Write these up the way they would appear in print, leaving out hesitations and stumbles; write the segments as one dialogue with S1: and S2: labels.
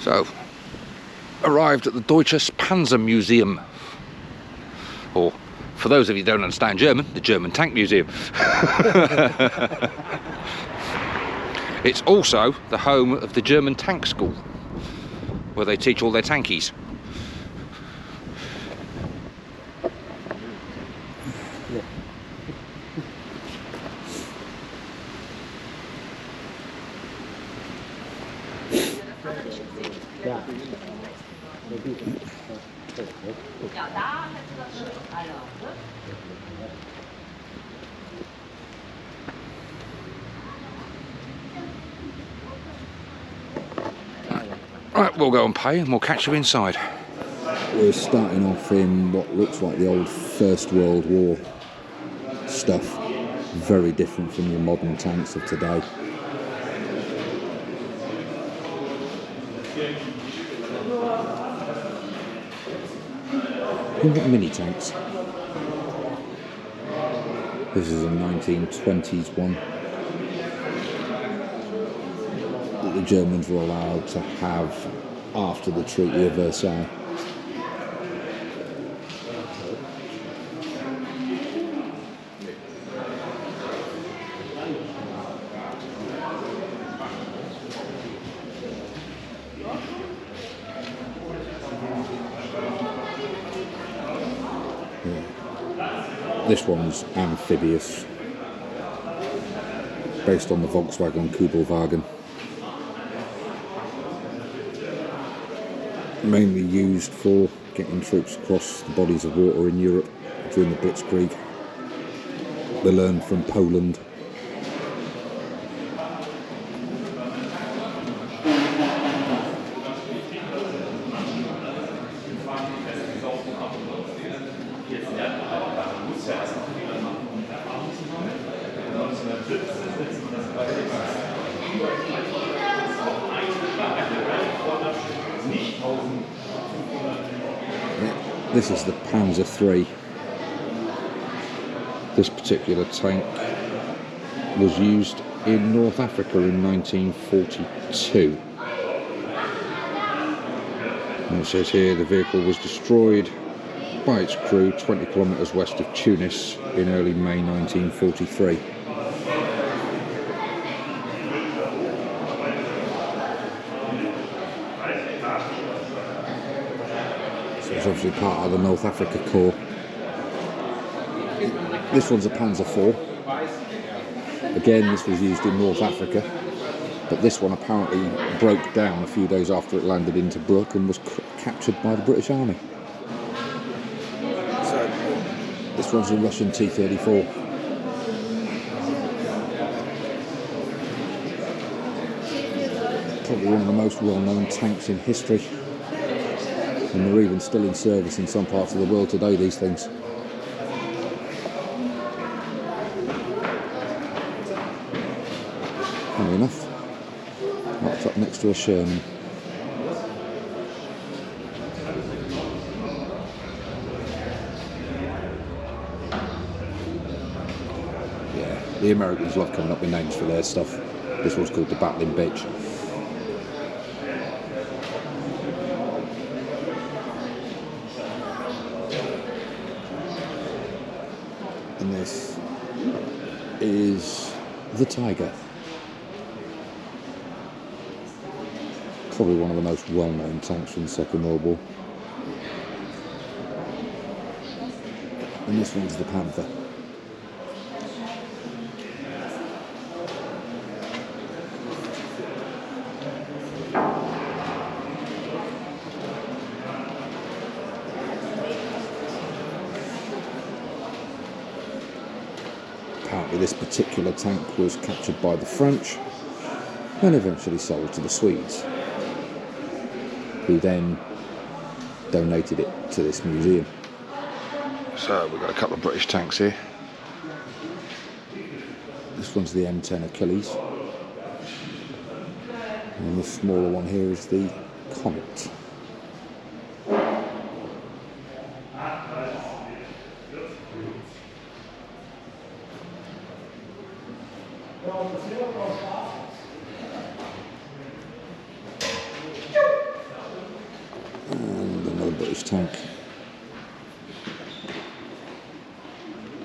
S1: So, arrived at the Deutsches Panzer Museum, or for those of you who don't understand German, the German Tank Museum. It's also the home of the German Tank School, where they teach all their tankies. Right, we'll go and pay and we'll catch you inside.
S2: We're starting off in what looks like the old First World War stuff. Very different from the modern tanks of today. Mini tanks. This is a 1920s one that the Germans were allowed to have after the Treaty of Versailles. This one's amphibious, based on the Volkswagen Kubelwagen. Mainly used for getting troops across the bodies of water in Europe during the Blitzkrieg. They learned from Poland. This is the Panzer III. This particular tank was used in North Africa in 1942. And it says here the vehicle was destroyed by its crew 20 kilometres west of Tunis in early May 1943. It's obviously part of the North Africa Corps. This one's a Panzer IV. Again, this was used in North Africa, but this one apparently broke down a few days after it landed in Tobruk and was captured by the British Army. So, this one's a Russian T-34. Probably one of the most well-known tanks in history. And they're even still in service in some parts of the world today, these things. Funny enough, marked up next to a Sherman. Yeah, the Americans love coming up with names for their stuff. This one's called the Battling Bitch. And this is the Tiger. Probably one of the most well-known tanks from the Second World War. And this one's the Panther. Apparently this particular tank was captured by the French and eventually sold to the Swedes, who then donated it to this museum.
S1: So we've got a couple of British tanks here.
S2: This one's the M10 Achilles, and the smaller one here is the Comet. British tank.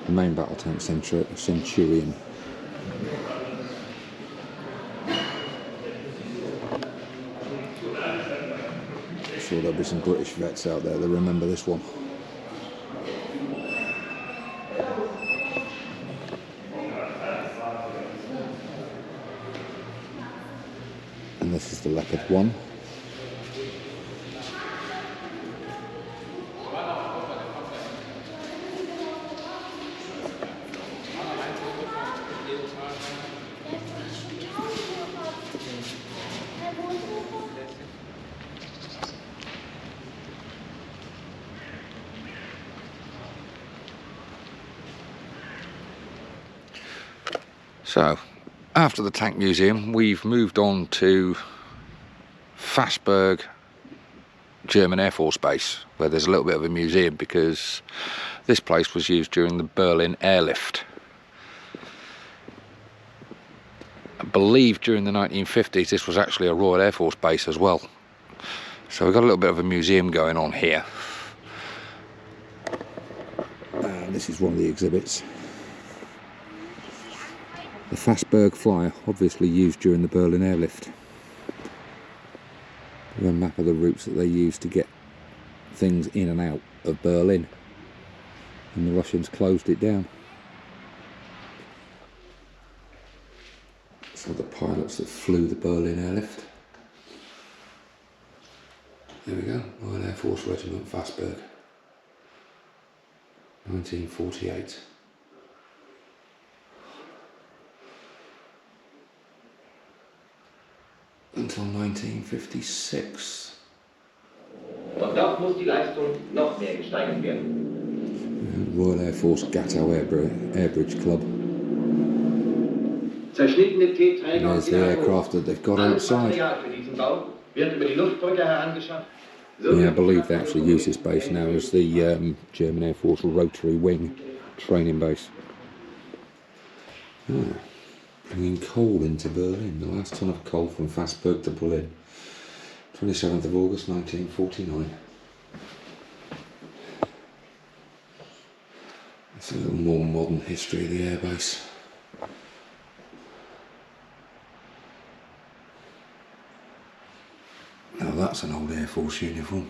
S2: The main battle tank Centurion. I'm sure there'll be some British vets out there that remember this one. And this is the Leopard 1.
S1: So, after the Tank Museum, we've moved on to Fasberg German Air Force Base, where there's a little bit of a museum because this place was used during the Berlin Airlift. I believe during the 1950s this was actually a Royal Air Force base as well. So we've got a little bit of a museum going on here.
S2: And this is one of the exhibits. The Fasberg flyer, obviously used during the Berlin Airlift. A map of the routes that they used to get things in and out of Berlin, and the Russians closed it down. So the pilots that flew the Berlin Airlift. There we go, Royal Air Force Regiment Fasberg, 1948. Until 1956.
S3: Doch dort muss die Leistung noch mehr gesteigert werden.
S2: Royal Air Force Gatow Airbridge Club.
S3: Zerschnittene T-Träger
S2: There's the aircraft that they've got outside.
S3: Material für diesen Bau wird über die Luftbrücke herangeschafft.
S2: Yeah, I believe they actually use this base now as the German Air Force Rotary Wing training base. Ah. Bringing coal into Berlin, the last ton of coal from Fasberg to Berlin, 27th of August 1949. It's a little more modern history of the airbase. Now that's an old Air Force uniform.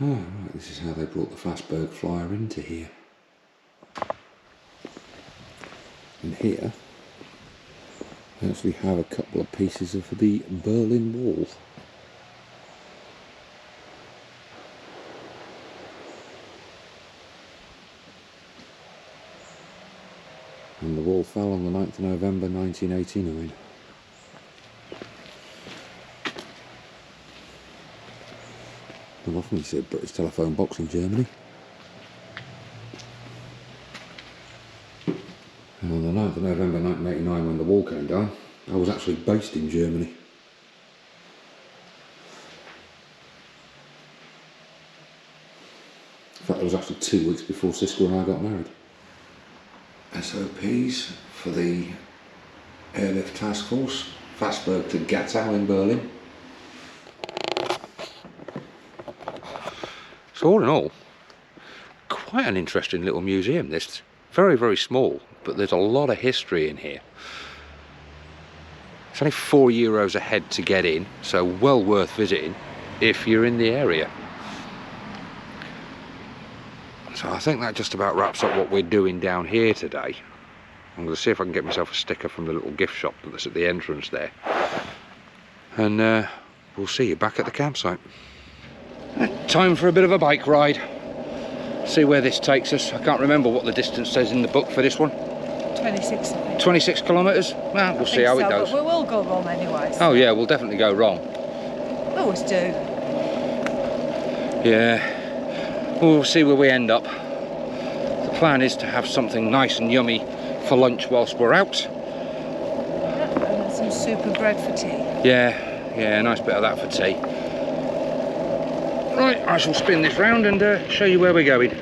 S2: Oh, right, this is how they brought the Fasberg flyer into here. And here we actually have a couple of pieces of the Berlin Wall. And the wall fell on the 9th of November 1989. I've often said British telephone box in Germany. And on the 9th of November 1989, when the wall came down, I was actually based in Germany. In fact, it was actually 2 weeks before Sister and I got married. SOPs for the Airlift Task Force, Fasberg to Gatow in Berlin.
S1: So all in all, quite an interesting little museum this. Very, very small, but there's a lot of history in here. It's only €4 a head to get in, so well worth visiting if you're in the area. So I think that just about wraps up what we're doing down here today. I'm going to see if I can get myself a sticker from the little gift shop that's at the entrance there. And we'll see you back at the campsite. Time for a bit of a bike ride. See where this takes us. I can't remember what the distance says in the book for this one.
S4: 26, I think.
S1: 26 kilometres? Well, we'll see how it goes.
S4: But we will go wrong anyway. So.
S1: Oh yeah, we'll definitely go wrong.
S4: We always do.
S1: Yeah. We'll see where we end up. The plan is to have something nice and yummy for lunch whilst we're out.
S4: Yeah, and some soup and bread for tea.
S1: Yeah, a nice bit of that for tea. Right, I shall spin this round and show you where we're going.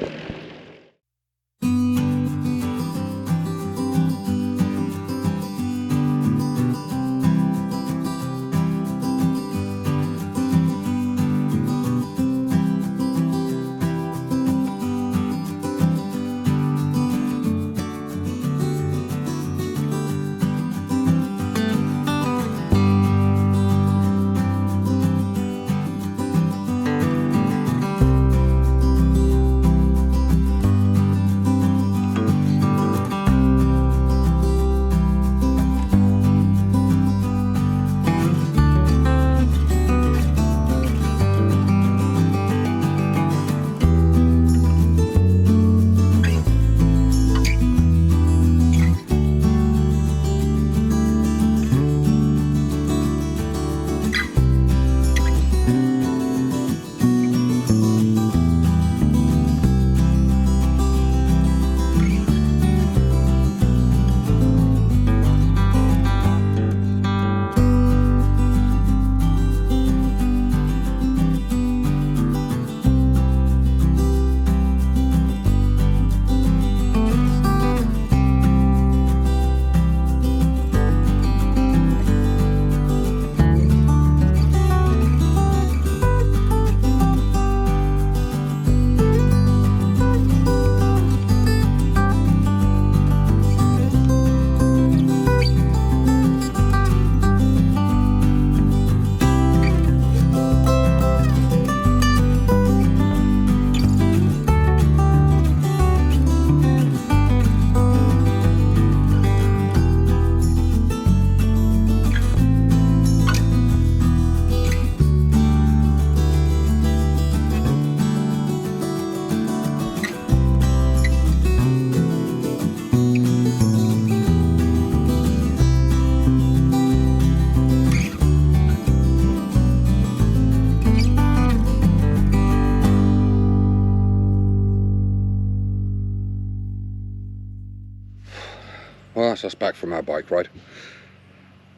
S1: nice. Us back from our bike ride.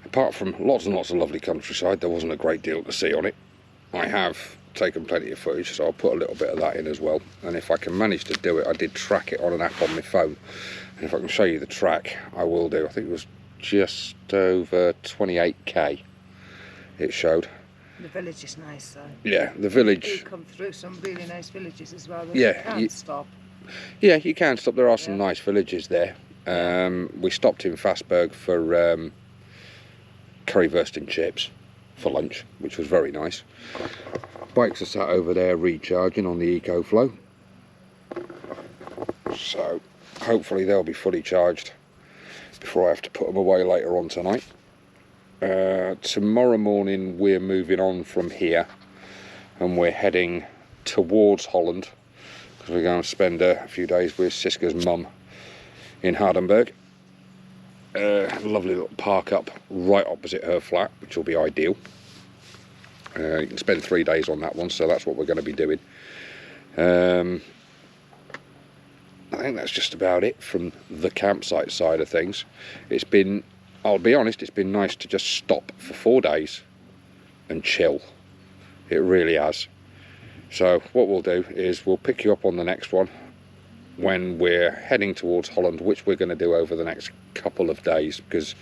S1: Apart from lots and lots of lovely countryside, there wasn't a great deal to see on it. I have taken plenty of footage, so I'll put a little bit of that in as well. And if I can manage to do it, I did track it on an app on my phone. And if I can show you the track, I will do. I think it was just over 28k it showed.
S4: The village is nice though.
S1: Yeah, the village.
S4: You come through some really nice villages as well.
S1: Yeah,
S4: You can't stop.
S1: Yeah, you can stop. There are some nice villages there. We stopped in Fasberg for currywurst and chips for lunch, which was very nice. Bikes are sat over there recharging on the EcoFlow, so hopefully they'll be fully charged before I have to put them away later on tonight. Tomorrow morning we're moving on from here and we're heading towards Holland, because we're going to spend a few days with Siska's mum in Hardenberg. Lovely little park up right opposite her flat, which will be ideal. You can spend 3 days on that one, so that's what we're going to be doing. I think that's just about it from the campsite side of things. It's been, I'll be honest, it's been nice to just stop for 4 days and chill. It really has. So what we'll do is we'll pick you up on the next one when we're heading towards Holland, which we're going to do over the next couple of days, because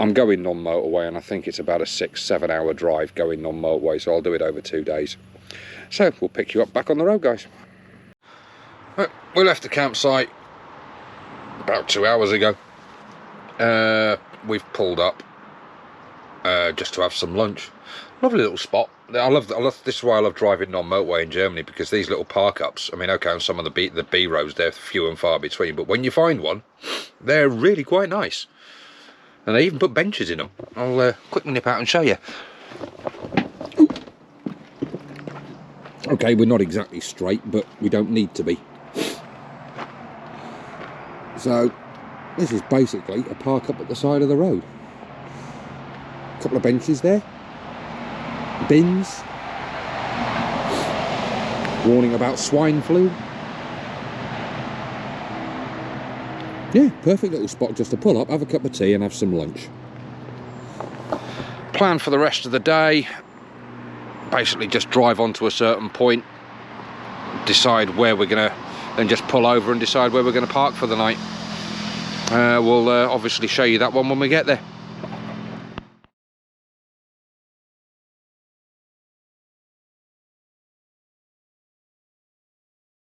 S1: I'm going non-motorway and I think it's about a 6-7 hour drive going non-motorway, so I'll do it over 2 days. So we'll pick you up back on the road, guys. We left the campsite about 2 hours ago. We've pulled up just to have some lunch. Lovely little spot. I love this is why I love driving non-motorway in Germany, because these little park-ups, I mean, okay, on some of the B roads they're few and far between, but when you find one, they're really quite nice. And they even put benches in them. I'll quickly nip out and show you. Ooh. Okay, we're not exactly straight, but we don't need to be. So this is basically a park up at the side of the road. A couple of benches there. Bins. Warning about swine flu. Yeah, perfect little spot just to pull up, have a cup of tea and have some lunch. Plan for the rest of the day, basically just drive on to a certain point, decide where we're going to, then just pull over and decide where we're going to park for the night. We'll obviously show you that one when we get there.